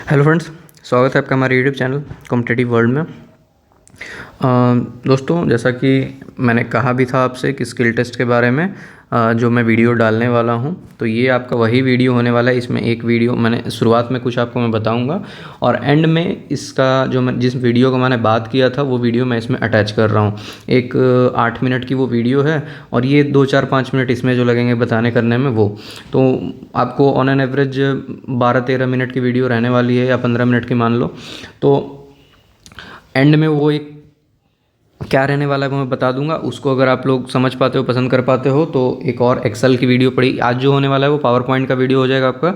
Hello friends, स्वागत है आपका हमारे यूट्यूब चैनल कॉम्पिटिटिव वर्ल्ड में। दोस्तों, जैसा कि मैंने कहा भी था आपसे कि स्किल टेस्ट के बारे में जो मैं वीडियो डालने वाला हूं, तो ये आपका वही वीडियो होने वाला है। इसमें एक वीडियो मैंने शुरुआत में कुछ आपको मैं बताऊंगा और एंड में इसका जो मैं जिस वीडियो का मैंने बात किया था वो वीडियो मैं इसमें अटैच कर रहा हूं। एक 8 मिनट की वो वीडियो है और ये 2-4-5 मिनट इसमें जो लगेंगे बताने करने में वो, तो आपको ऑन एन एवरेज 12-13 मिनट की वीडियो रहने वाली है या 15 मिनट की मान लो। तो एंड में वो एक क्या रहने वाला है वो मैं बता दूंगा। उसको अगर आप लोग समझ पाते हो, पसंद कर पाते हो, तो एक और एक्सेल की वीडियो पड़ी आज जो होने वाला है वो पावर पॉइंट का वीडियो हो जाएगा आपका।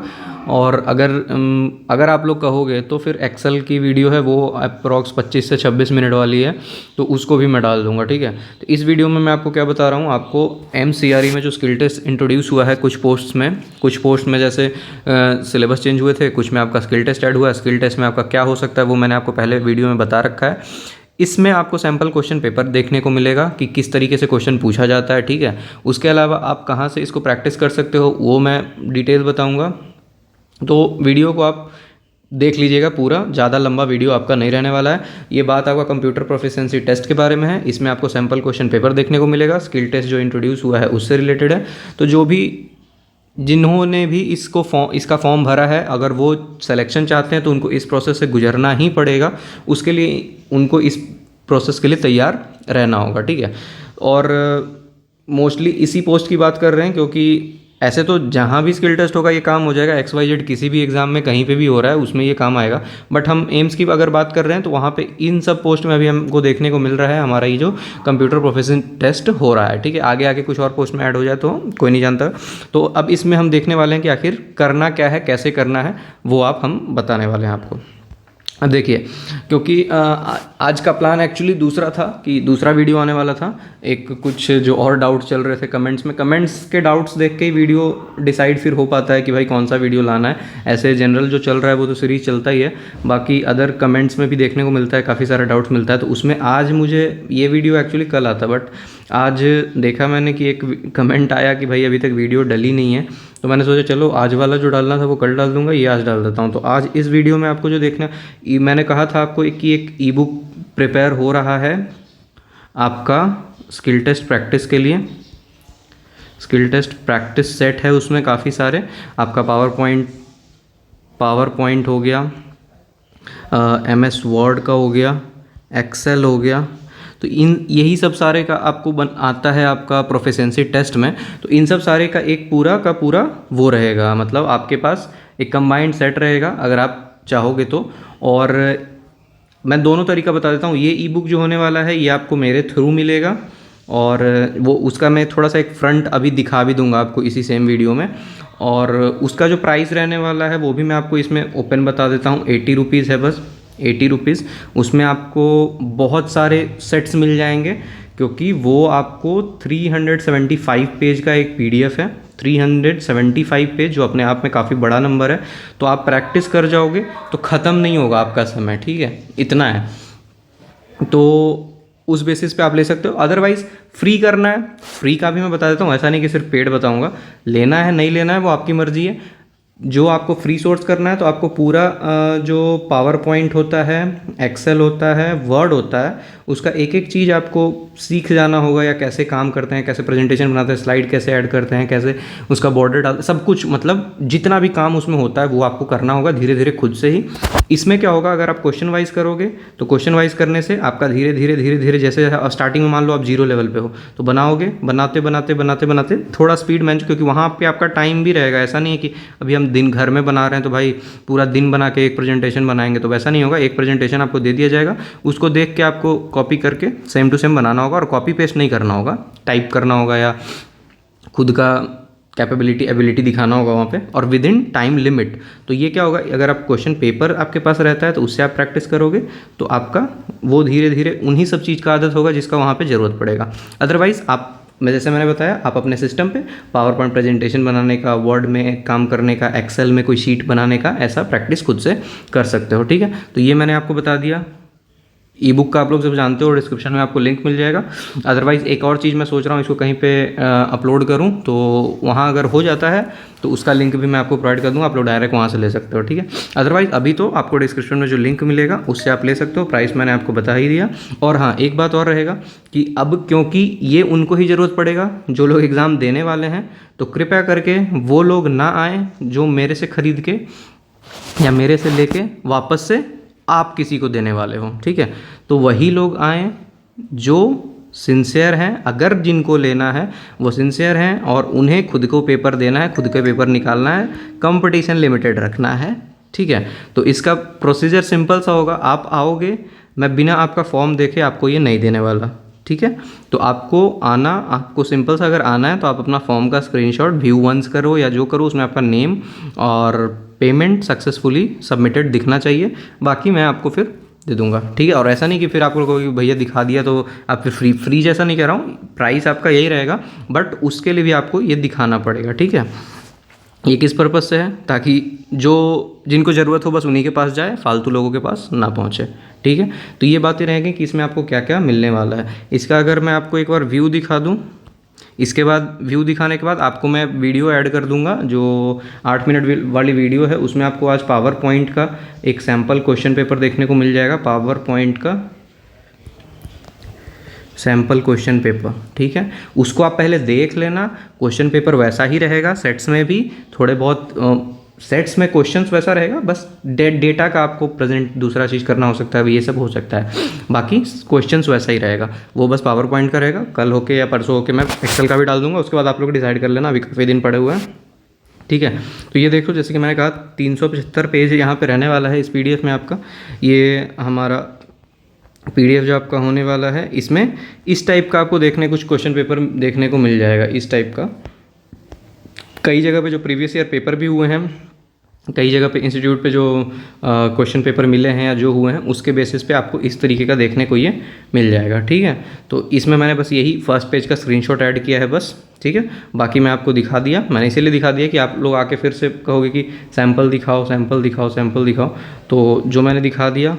और अगर आप लोग कहोगे तो फिर एक्सेल की वीडियो है वो अप्रॉक्स 25 से 26 मिनट वाली है, तो उसको भी मैं डाल दूंगा। ठीक है, तो इस वीडियो में मैं आपको क्या बता रहा हूँ, आपको MCRE में जो स्किल टेस्ट इंट्रोड्यूस हुआ है कुछ पोस्ट में जैसे सिलेबस चेंज हुए थे, कुछ में आपका स्किल टेस्ट ऐड हुआ है। स्किल टेस्ट में आपका क्या हो सकता है वो मैंने आपको पहले वीडियो में बता रखा है। इसमें आपको सैम्पल क्वेश्चन पेपर देखने को मिलेगा कि किस तरीके से क्वेश्चन पूछा जाता है। ठीक है, उसके अलावा आप कहाँ से इसको प्रैक्टिस कर सकते हो वो मैं डिटेल बताऊंगा। तो वीडियो को आप देख लीजिएगा पूरा, ज़्यादा लंबा वीडियो आपका नहीं रहने वाला है। ये बात आपका कंप्यूटर प्रोफिशिएंसी टेस्ट के बारे में है। इसमें आपको सैम्पल क्वेश्चन पेपर देखने को मिलेगा, स्किल टेस्ट जो इंट्रोड्यूस हुआ है उससे रिलेटेड है। तो जो भी जिन्होंने भी इसका फॉर्म भरा है, अगर वो सिलेक्शन चाहते हैं तो उनको इस प्रोसेस से गुजरना ही पड़ेगा। उसके लिए उनको इस प्रोसेस के लिए तैयार रहना होगा। ठीक है, और मोस्टली इसी पोस्ट की बात कर रहे हैं क्योंकि ऐसे तो जहाँ भी स्किल टेस्ट होगा ये काम हो जाएगा। XYZ किसी भी एग्ज़ाम में कहीं पे भी हो रहा है उसमें ये काम आएगा। बट हम एम्स की अगर बात कर रहे हैं तो वहाँ पे इन सब पोस्ट में अभी हमको देखने को मिल रहा है हमारा ये जो कंप्यूटर प्रोफिशिएंसी टेस्ट हो रहा है। ठीक है, आगे आगे कुछ और पोस्ट में ऐड हो जाए तो कोई नहीं जानता। तो अब इसमें हम देखने वाले हैं कि आखिर करना क्या है, कैसे करना है, वो हम बताने वाले हैं आपको। अब देखिए, क्योंकि आज का प्लान एक्चुअली दूसरा था कि दूसरा वीडियो आने वाला था। एक कुछ जो और डाउट चल रहे थे कमेंट्स के डाउट्स देख के ही वीडियो डिसाइड फिर हो पाता है कि भाई कौन सा वीडियो लाना है। ऐसे जनरल जो चल रहा है वो तो सीरीज चलता ही है, बाकी अदर कमेंट्स में भी देखने को मिलता है, काफ़ी सारा डाउट्स मिलता है। तो उसमें आज मुझे ये वीडियो एक्चुअली कल आता, बट आज देखा मैंने कि एक कमेंट आया कि भाई अभी तक वीडियो डली नहीं है, तो मैंने सोचा चलो आज वाला जो डालना था वो कल डाल दूंगा, ये आज डाल देता हूँ। तो आज इस वीडियो में आपको जो देखना, मैंने कहा था आपको कि एक ई बुक प्रिपेयर हो रहा है आपका स्किल टेस्ट प्रैक्टिस के लिए। स्किल टेस्ट प्रैक्टिस सेट है, उसमें काफ़ी सारे आपका पावर पॉइंट हो गया, MS वर्ड का हो गया, एक्सेल हो गया। तो यही सब सारे का आपको आता है आपका प्रोफिशिएंसी टेस्ट में। तो इन सब सारे का एक पूरा का पूरा वो रहेगा, मतलब आपके पास एक कंबाइंड सेट रहेगा अगर आप चाहोगे तो। और मैं दोनों तरीका बता देता हूँ। ये ई बुक जो होने वाला है ये आपको मेरे थ्रू मिलेगा, और वो उसका मैं थोड़ा सा एक फ्रंट अभी दिखा भी दूंगा आपको इसी सेम वीडियो में। और उसका जो प्राइस रहने वाला है वो भी मैं आपको इसमें ओपन बता देता हूँ। 80 रुपीज़ है, बस 80 रुपीज़। उसमें आपको बहुत सारे सेट्स मिल जाएंगे क्योंकि वो आपको 375 पेज का एक PDF है। 375 पेज जो अपने आप में काफ़ी बड़ा नंबर है। तो आप प्रैक्टिस कर जाओगे तो ख़त्म नहीं होगा आपका समय। ठीक है, इतना है, तो उस बेसिस पे आप ले सकते हो। अदरवाइज़ फ्री करना है, फ्री का भी मैं बता देता हूँ। ऐसा नहीं कि सिर्फ पेड बताऊँगा, लेना है नहीं लेना है वो आपकी मर्ज़ी है। जो आपको फ्री सोर्स करना है तो आपको पूरा जो पावर पॉइंट होता है, एक्सेल होता है, वर्ड होता है, उसका एक एक चीज़ आपको सीख जाना होगा, या कैसे काम करते हैं, कैसे प्रेजेंटेशन बनाते हैं, स्लाइड कैसे ऐड करते हैं, कैसे उसका बॉर्डर डालते हैं, सब कुछ, मतलब जितना भी काम उसमें होता है वो आपको करना होगा धीरे धीरे खुद से ही। इसमें क्या होगा, अगर आप क्वेश्चन वाइज करोगे तो क्वेश्चन वाइज करने से आपका धीरे धीरे जैसे स्टार्टिंग में मान लो आप 0 लेवल पे हो तो बनाओगे, बनाते थोड़ा स्पीड मैनेज, क्योंकि वहाँ पे आपका टाइम भी रहेगा। ऐसा नहीं है कि अभी हम दिन घर में बना रहे हैं तो भाई पूरा दिन बना के एक प्रेजेंटेशन बनाएंगे, तो वैसा नहीं होगा। एक प्रेजेंटेशन आपको दे दिया जाएगा, उसको देख के आपको कॉपी करके सेम टू सेम बनाना होगा, और कॉपी पेस्ट नहीं करना होगा, टाइप करना होगा या खुद का एबिलिटी दिखाना होगा वहाँ पे, और विद इन टाइम लिमिट। तो ये क्या होगा, अगर आप क्वेश्चन पेपर आपके पास रहता है तो उससे आप प्रैक्टिस करोगे तो आपका वो धीरे धीरे उन्हीं सब चीज़ का आदत होगा जिसका वहाँ पे ज़रूरत पड़ेगा। अदरवाइज़ जैसे मैंने बताया, आप अपने सिस्टम पे पावर पॉइंट प्रेजेंटेशन बनाने का, वर्ड में काम करने का, एक्सेल में कोई शीट बनाने का, ऐसा प्रैक्टिस खुद से कर सकते हो। ठीक है, तो ये मैंने आपको बता दिया। ई बुक का आप लोग जब जानते हो, डिस्क्रिप्शन में आपको लिंक मिल जाएगा। अदरवाइज़ एक और चीज़ मैं सोच रहा हूँ इसको कहीं पे अपलोड करूँ, तो वहाँ अगर हो जाता है तो उसका लिंक भी मैं आपको प्रोवाइड कर दूँगा, आप लोग डायरेक्ट वहाँ से ले सकते हो, ठीक है। अदरवाइज़ अभी तो आपको डिस्क्रिप्शन में जो लिंक मिलेगा उससे आप ले सकते हो, प्राइस मैंने आपको बता ही दिया। और हाँ, एक बात और रहेगा कि अब क्योंकि ये उनको ही ज़रूरत पड़ेगा जो लोग एग्ज़ाम देने वाले हैं, तो कृपया करके वो लोग ना आएँ जो मेरे से ख़रीद के या मेरे से लेके वापस से आप किसी को देने वाले हो, ठीक है। तो वही लोग आएँ जो सिंसियर हैं, अगर जिनको लेना है वो सिंसियर हैं और उन्हें खुद को पेपर देना है, खुद का पेपर निकालना है, कंपटीशन लिमिटेड रखना है, ठीक है। तो इसका प्रोसीजर सिंपल सा होगा, आप आओगे, मैं बिना आपका फॉर्म देखे आपको ये नहीं देने वाला, ठीक है। तो आपको आना, आपको सिंपल सा अगर आना है तो आप अपना फॉर्म का स्क्रीनशॉट व्यू वंस करो या जो करो, उसमें आपका नेम और पेमेंट सक्सेसफुली सबमिटेड दिखना चाहिए, बाकी मैं आपको फिर दे दूंगा, ठीक है। और ऐसा नहीं कि फिर आप लोगों को भैया दिखा दिया तो आप फिर फ्री जैसा नहीं कह रहा हूँ, प्राइस आपका यही रहेगा, बट उसके लिए भी आपको ये दिखाना पड़ेगा, ठीक है। ये किस पर्पज़ से है, ताकि जो जिनको ज़रूरत हो बस उन्हीं के पास जाए, फालतू लोगों के पास ना पहुँचे, ठीक है। तो ये बातें रहेंगी कि इसमें आपको क्या क्या मिलने वाला है। इसका अगर मैं आपको एक बार व्यू दिखा दूँ, इसके बाद व्यू दिखाने के बाद आपको मैं वीडियो ऐड कर दूंगा, जो 8 मिनट वाली वीडियो है, उसमें आपको आज पावर पॉइंट का एक सैम्पल क्वेश्चन पेपर देखने को मिल जाएगा, पावर पॉइंट का सैम्पल क्वेश्चन पेपर, ठीक है। उसको आप पहले देख लेना, क्वेश्चन पेपर वैसा ही रहेगा, सेट्स में भी थोड़े बहुत सेट्स में क्वेश्चंस वैसा रहेगा, बस डेटा का आपको प्रेजेंट दूसरा चीज़ करना हो सकता है, ये सब हो सकता है, बाकी क्वेश्चंस वैसा ही रहेगा, वो बस पावर पॉइंट का रहेगा। कल होके या परसों होके मैं एक्सेल का भी डाल दूंगा, उसके बाद आप लोग डिसाइड कर लेना, अभी काफ़ी दिन पड़े हुए हैं, ठीक है। तो ये देखो, जैसे कि मैंने कहा 375 पेज यहाँ पे रहने वाला है इस PDF में आपका। ये हमारा PDF जो आपका होने वाला है, इसमें इस टाइप का आपको देखने कुछ क्वेश्चन पेपर देखने को मिल जाएगा, इस टाइप का। कई जगह पे जो प्रीवियस ईयर पेपर भी हुए हैं, कई जगह पे इंस्टीट्यूट पे जो क्वेश्चन पेपर मिले हैं या जो हुए हैं, उसके बेसिस पे आपको इस तरीके का देखने को ये मिल जाएगा, ठीक है। तो इसमें मैंने बस यही फर्स्ट पेज का स्क्रीनशॉट ऐड किया है बस, ठीक है। बाकी मैं आपको दिखा दिया, मैंने इसीलिए दिखा दिया कि आप लोग आके फिर से कहोगे कि सैम्पल दिखाओ, सैम्पल दिखाओ, सैम्पल दिखाओ। तो जो मैंने दिखा दिया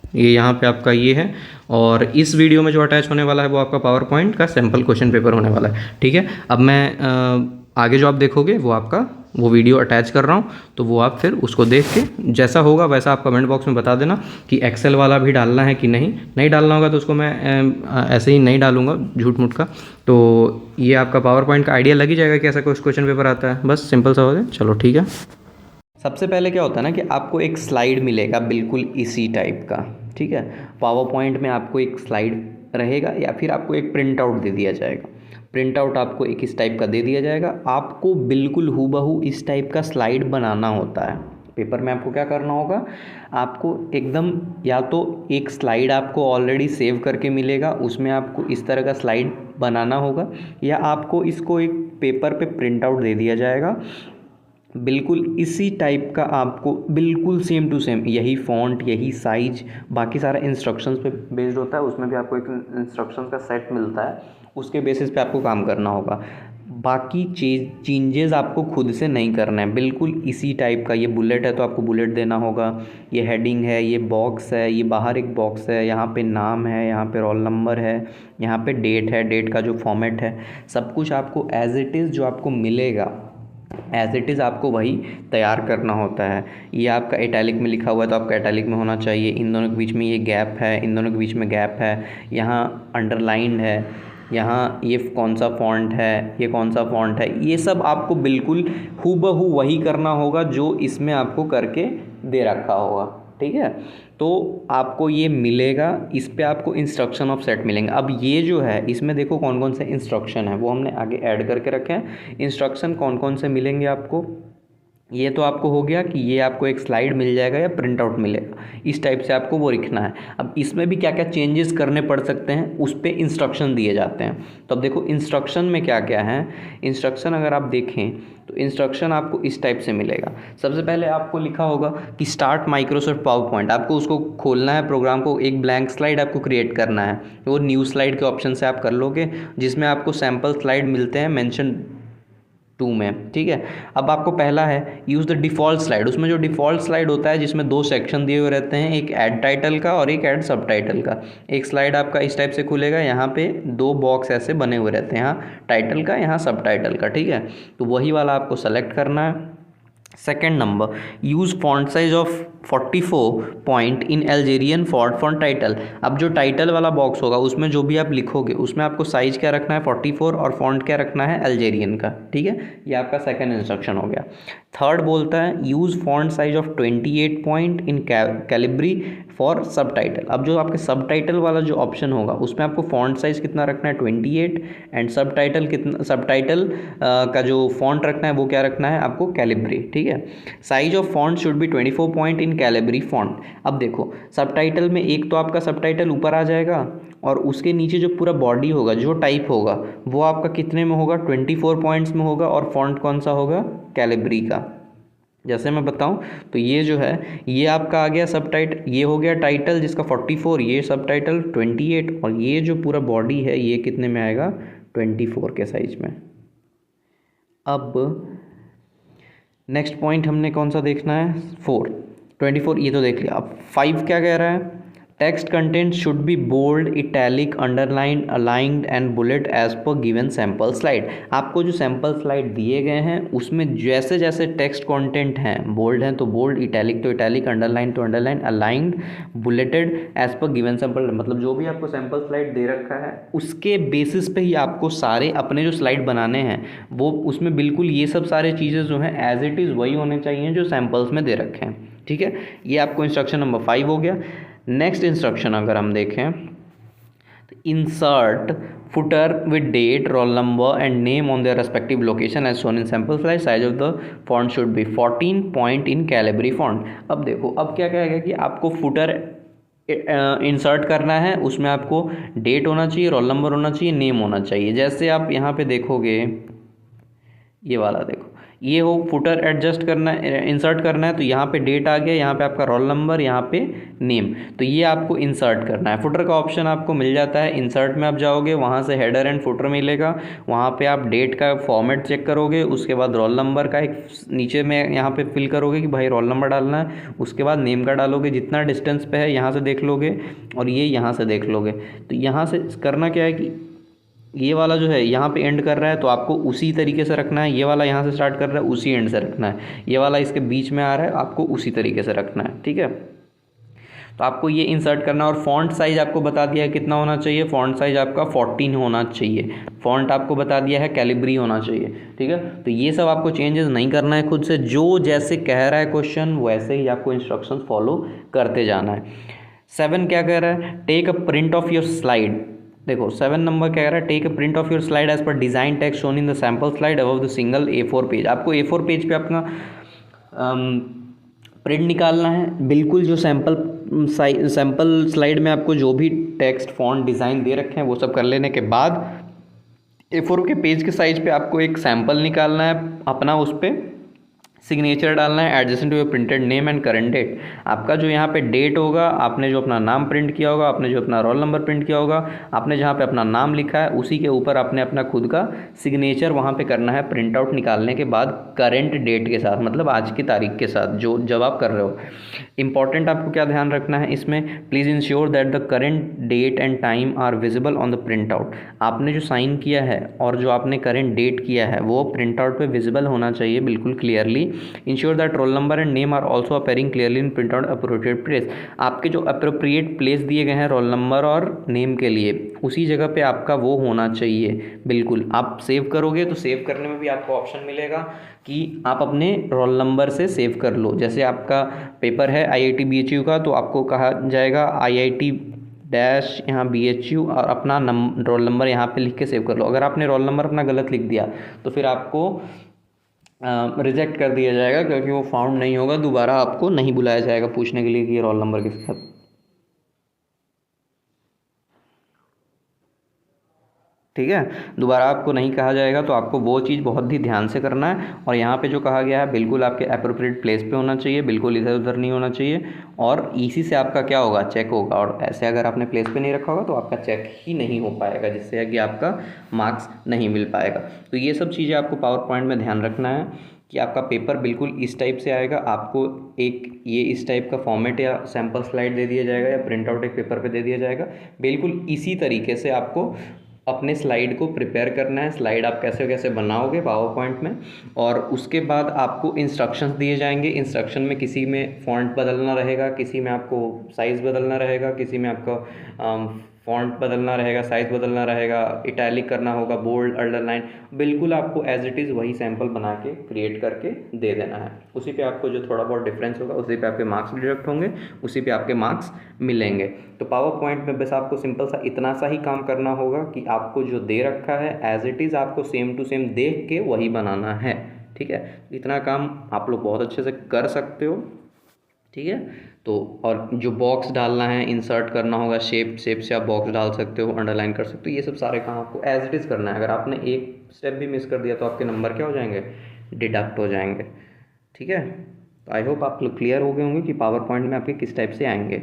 ये यहाँ पे आपका ये है, और इस वीडियो में जो अटैच होने वाला है वो आपका पावर पॉइंट का सैम्पल क्वेश्चन पेपर होने वाला है, ठीक है। अब मैं आगे जो आप देखोगे वो आपका वो वीडियो अटैच कर रहा हूँ, तो वो आप फिर उसको देख के जैसा होगा वैसा आप कमेंट बॉक्स में बता देना कि एक्सेल वाला भी डालना है कि नहीं डालना होगा तो उसको मैं ऐसे ही नहीं डालूंगा झूठ मूठ का। तो ये आपका पावर पॉइंट का आइडिया लग ही जाएगा कि ऐसा कुछ क्वेश्चन पेपर आता है, बस सिंपल सा हो जाए, चलो ठीक है। सबसे पहले क्या होता है ना कि आपको एक स्लाइड मिलेगा बिल्कुल इसी टाइप का, ठीक है। पावर पॉइंट में आपको एक स्लाइड रहेगा या फिर आपको एक प्रिंट आउट दे दिया जाएगा, प्रिंट आउट आपको एक इस टाइप का दे दिया जाएगा। आपको बिल्कुल हूबहू इस टाइप का स्लाइड बनाना होता है। पेपर में आपको क्या करना होगा, आपको एकदम या तो एक स्लाइड आपको ऑलरेडी सेव करके मिलेगा, उसमें आपको इस तरह का स्लाइड बनाना होगा, या आपको इसको एक पेपर पे प्रिंट आउट दे दिया जाएगा बिल्कुल इसी टाइप का, आपको बिल्कुल सेम टू सेम यही फ़ॉन्ट, यही साइज, बाकी सारा इंस्ट्रक्शंस पे बेस्ड होता है। उसमें भी आपको एक इंस्ट्रक्शंस का सेट मिलता है, उसके बेसिस पे आपको काम करना होगा। बाकी चेंजेस आपको खुद से नहीं करना है, बिल्कुल इसी टाइप का। ये बुलेट है तो आपको बुलेट देना होगा, ये हेडिंग है, ये बॉक्स है, ये बाहर एक बॉक्स है, यहाँ पे नाम है, यहाँ पे रोल नंबर है, यहाँ पे डेट है, डेट का जो फॉर्मेट है, सब कुछ आपको एज इट इज़ जो आपको मिलेगा एज इट इज़ आपको वही तैयार करना होता है। ये आपका इटैलिक में लिखा हुआ है तो आपका इटैलिक में होना चाहिए, इन दोनों के बीच में ये गैप है, इन दोनों के बीच में गैप है, यहाँ अंडरलाइंड है, यहाँ ये कौन सा फ़ॉन्ट है, ये कौन सा फ़ॉन्ट है, ये सब आपको बिल्कुल हूबहू वही करना होगा जो इसमें आपको करके दे रखा होगा, ठीक है। तो आपको ये मिलेगा, इस पे आपको इंस्ट्रक्शन ऑफ सेट मिलेंगे। अब ये जो है इसमें देखो कौन कौन से इंस्ट्रक्शन है वो हमने आगे ऐड करके रखे हैं। इंस्ट्रक्शन कौन कौन से मिलेंगे आपको, ये तो आपको हो गया कि ये आपको एक स्लाइड मिल जाएगा या प्रिंट आउट मिलेगा, इस टाइप से आपको वो लिखना है। अब इसमें भी क्या क्या चेंजेस करने पड़ सकते हैं उस पर इंस्ट्रक्शन दिए जाते हैं। तो अब देखो इंस्ट्रक्शन में क्या क्या है। इंस्ट्रक्शन अगर आप देखें तो इंस्ट्रक्शन आपको इस टाइप से मिलेगा। सबसे पहले आपको लिखा होगा कि स्टार्ट माइक्रोसॉफ्ट पावर पॉइंट, आपको उसको खोलना है, प्रोग्राम को, एक ब्लैंक स्लाइड आपको क्रिएट करना है। वो न्यू स्लाइड के ऑप्शन से आप कर लोगे, जिसमें आपको सैम्पल स्लाइड मिलते हैं मेंशन 2 में, ठीक है। अब आपको पहला है यूज़ द डिफ़ॉल्ट स्लाइड। उसमें जो डिफ़ॉल्ट स्लाइड होता है जिसमें 2 सेक्शन दिए हुए रहते हैं, एक ऐड टाइटल का और एक ऐड सब टाइटल का। एक स्लाइड आपका इस टाइप से खुलेगा, यहाँ पे 2 बॉक्स ऐसे बने हुए रहते हैं, यहाँ टाइटल का, यहाँ सब टाइटल का, ठीक है। तो वही वाला आपको सेलेक्ट करना है। Second number, use font size of 44 point in Algerian font title. अब जो टाइटल वाला बॉक्स होगा उसमें जो भी आप लिखोगे उसमें आपको साइज़ क्या रखना है 44 और फॉन्ट क्या रखना है अल्जेरियन का, ठीक है। ये आपका सेकंड इंस्ट्रक्शन हो गया। थर्ड बोलता है use font size of 28 point in Calibri for सब टाइटल। अब जो आपके सब टाइटल वाला जो ऑप्शन होगा उसमें आपको फॉन्ट साइज़ कितना रखना है 28 एंड सब टाइटल कितना, सब टाइटल का जो फॉन्ट रखना है वो क्या रखना है आपको कैलिब्री, ठीक है। Size of font should B 24 point in Calibri font. अब देखो सब टाइटल में एक तो आपका सब टाइटल ऊपर आ जाएगा और उसके नीचे जो पूरा बॉडी होगा, जो टाइप होगा वो आपका कितने में होगा 24 पॉइंट्स में होगा और फॉन्ट कौन सा होगा कैलिब्री का। जैसे मैं बताऊं तो ये जो है ये आपका आ गया सब टाइटल, ये हो गया टाइटल जिसका 44, ये सब टाइटल 28 और ये जो पूरा बॉडी है ये कितने में आएगा 24 के साइज में। अब नेक्स्ट पॉइंट हमने कौन सा देखना है 4, 24 ये तो देख लिया। अब 5 क्या कह रहा है, text content should be bold, italic, underline, aligned and bullet as per given sample slide. आपको जो सैम्पल स्लाइड दिए गए हैं उसमें जैसे जैसे टेक्स्ट कंटेंट हैं, बोल्ड हैं तो बोल्ड, इटैलिक तो इटैलिक, अंडरलाइन तो underline, aligned, bulleted as per given sample, मतलब जो भी आपको सैम्पल स्लाइड दे रखा है उसके बेसिस पे ही आपको सारे अपने जो स्लाइड बनाने हैं वो उसमें बिल्कुल ये सब सारे चीज़ें जो हैं एज इट इज़ वही होने चाहिए जो सैम्पल्स में दे रखे हैं, ठीक है। ये आपको इंस्ट्रक्शन नंबर 5 हो गया। नेक्स्ट इंस्ट्रक्शन अगर हम देखें तो insert footer with date, roll number and name on their respective location as shown in sample slide. Size of the font should be 14 point in Calibri font. अब देखो अब क्या कहेगा कि आपको फुटर इंसर्ट करना है, उसमें आपको डेट होना चाहिए, रोल नंबर होना चाहिए, नेम होना चाहिए। जैसे आप यहाँ पे देखोगे ये वाला देखो, ये हो फुटर एडजस्ट करना है, इंसर्ट करना है तो यहाँ पे डेट आ गया, यहाँ पे आपका रोल नंबर, यहाँ पे नेम, तो ये आपको इंसर्ट करना है। फुटर का ऑप्शन आपको मिल जाता है, इंसर्ट में आप जाओगे वहाँ से हेडर एंड फुटर मिलेगा, वहाँ पे आप डेट का फॉर्मेट चेक करोगे, उसके बाद रोल नंबर का एक नीचे में यहाँ पे फिल करोगे कि भाई रोल नंबर डालना है, उसके बाद नेम का डालोगे, जितना डिस्टेंस पे है यहाँ से देख लोगे और ये यहाँ से देख लोगे। तो यहाँ से करना क्या है कि ये वाला जो है यहाँ पे एंड कर रहा है तो आपको उसी तरीके से रखना है, ये वाला यहाँ से स्टार्ट कर रहा है उसी एंड से रखना है, ये वाला इसके बीच में आ रहा है आपको उसी तरीके से रखना है, ठीक है। तो आपको ये इंसर्ट करना है और फॉन्ट साइज़ आपको बता दिया है कितना होना चाहिए, फॉन्ट साइज़ आपका 14 होना चाहिए, फॉन्ट आपको बता दिया है कैलिब्री होना चाहिए, ठीक है। तो ये सब आपको चेंजेस नहीं करना है खुद से, जो जैसे कह रहा है क्वेश्चन वैसे ही आपको इंस्ट्रक्शंस फॉलो करते जाना है। 7 क्या कह रहा है, take a print of your slide. देखो 7 नंबर क्या कह रहा है, take a print of your slide as per design text shown in the sample slide above the single A4 page. आपको A4 पेज पे अपना प्रिंट निकालना है, बिल्कुल जो सैम्पल स्लाइड में आपको जो भी टेक्स्ट फॉन्ट डिज़ाइन दे रखे हैं वो सब कर लेने के बाद A4 के पेज के साइज पे आपको एक सैम्पल निकालना है अपना, उस पर सिग्नेचर डालना है adjacent to your printed name and current date. आपका जो यहाँ पे डेट होगा, आपने जो अपना नाम प्रिंट किया होगा, आपने जो अपना रोल नंबर प्रिंट किया होगा, आपने जहाँ पे अपना नाम लिखा है उसी के ऊपर आपने अपना खुद का सिग्नेचर वहाँ पे करना है प्रिंट आउट निकालने के बाद करेंट डेट के साथ, मतलब आज की तारीख के साथ जो जब आप कर रहे हो। इंपॉर्टेंट आपको क्या ध्यान रखना है इसमें, please ensure that the current date and time are visible on the print out. आपने जो साइन किया है और जो आपने करेंट डेट किया है वो प्रिंट आउट पर विजिबल होना चाहिए बिल्कुल clearly. Ensure that roll number and name are also appearing clearly in print out appropriate place. आपके जो अप्रोप्रिएट प्लेस दिए गए हैं रोल नंबर और नेम के लिए उसी जगह पे आपका वो होना चाहिए बिल्कुल। आप सेव करोगे तो सेव करने में भी आपको ऑप्शन मिलेगा कि आप अपने रोल नंबर से सेव कर लो। जैसे आपका पेपर है IIT BHU का तो आपको कहा जाएगा IIT डैश यहाँ BHU और अपना रोल नंबर यहाँ पे लिख के सेव कर लो। अगर आपने रोल नंबर अपना गलत लिख दिया तो फिर आपको रिजेक्ट कर दिया जाएगा, क्योंकि वो फाउंड नहीं होगा, दोबारा आपको नहीं बुलाया जाएगा पूछने के लिए कि ये रोल नंबर किसका है। ठीक है। दोबारा आपको नहीं कहा जाएगा, तो आपको वो चीज़ बहुत ही ध्यान से करना है। और यहाँ पे जो कहा गया है बिल्कुल आपके अप्रोप्रिएट प्लेस पे होना चाहिए, बिल्कुल इधर उधर नहीं होना चाहिए। और इसी से आपका क्या होगा, चेक होगा। और ऐसे अगर आपने प्लेस पे नहीं रखा होगा तो आपका चेक ही नहीं हो पाएगा, जिससे है कि आपका मार्क्स नहीं मिल पाएगा। तो ये सब चीज़ें आपको पावर पॉइंट में ध्यान रखना है कि आपका पेपर बिल्कुल इस टाइप से आएगा। आपको एक ये इस टाइप का फॉर्मेट या सैम्पल स्लाइड दे दिया जाएगा, या प्रिंट आउट एक पेपर पे दे दिया जाएगा। बिल्कुल इसी तरीके से आपको अपने स्लाइड को प्रिपेयर करना है। स्लाइड आप कैसे कैसे बनाओगे पावर पॉइंट में, और उसके बाद आपको इंस्ट्रक्शंस दिए जाएंगे। इंस्ट्रक्शन में किसी में फ़ॉन्ट बदलना रहेगा, किसी में आपको साइज़ बदलना रहेगा, किसी में आपका फ़ॉन्ट बदलना रहेगा, साइज़ बदलना रहेगा, इटैलिक करना होगा, बोल्ड, अंडरलाइन। बिल्कुल आपको एज इट इज़ वही सैम्पल बना के क्रिएट करके दे देना है। उसी पे आपको जो थोड़ा बहुत डिफरेंस होगा उसी पे आपके मार्क्स डिडक्ट होंगे, उसी पे आपके मार्क्स मिलेंगे। तो पावर पॉइंट में बस आपको सिंपल सा इतना सा ही काम करना होगा कि आपको जो दे रखा है एज इट इज़ आपको सेम टू सेम देख के वही बनाना है। ठीक है, इतना काम आप लोग बहुत अच्छे से कर सकते हो। ठीक है, तो और जो बॉक्स डालना है, इंसर्ट करना होगा, शेप से आप बॉक्स डाल सकते हो, अंडरलाइन कर सकते हो। ये सब सारे काम आपको एज इट इज़ करना है। अगर आपने एक स्टेप भी मिस कर दिया तो आपके नंबर क्या हो जाएंगे, डिडक्ट हो जाएंगे। ठीक है, तो आई होप आप लोग क्लियर हो गए होंगे कि पावर पॉइंट में आपके किस टाइप से आएंगे।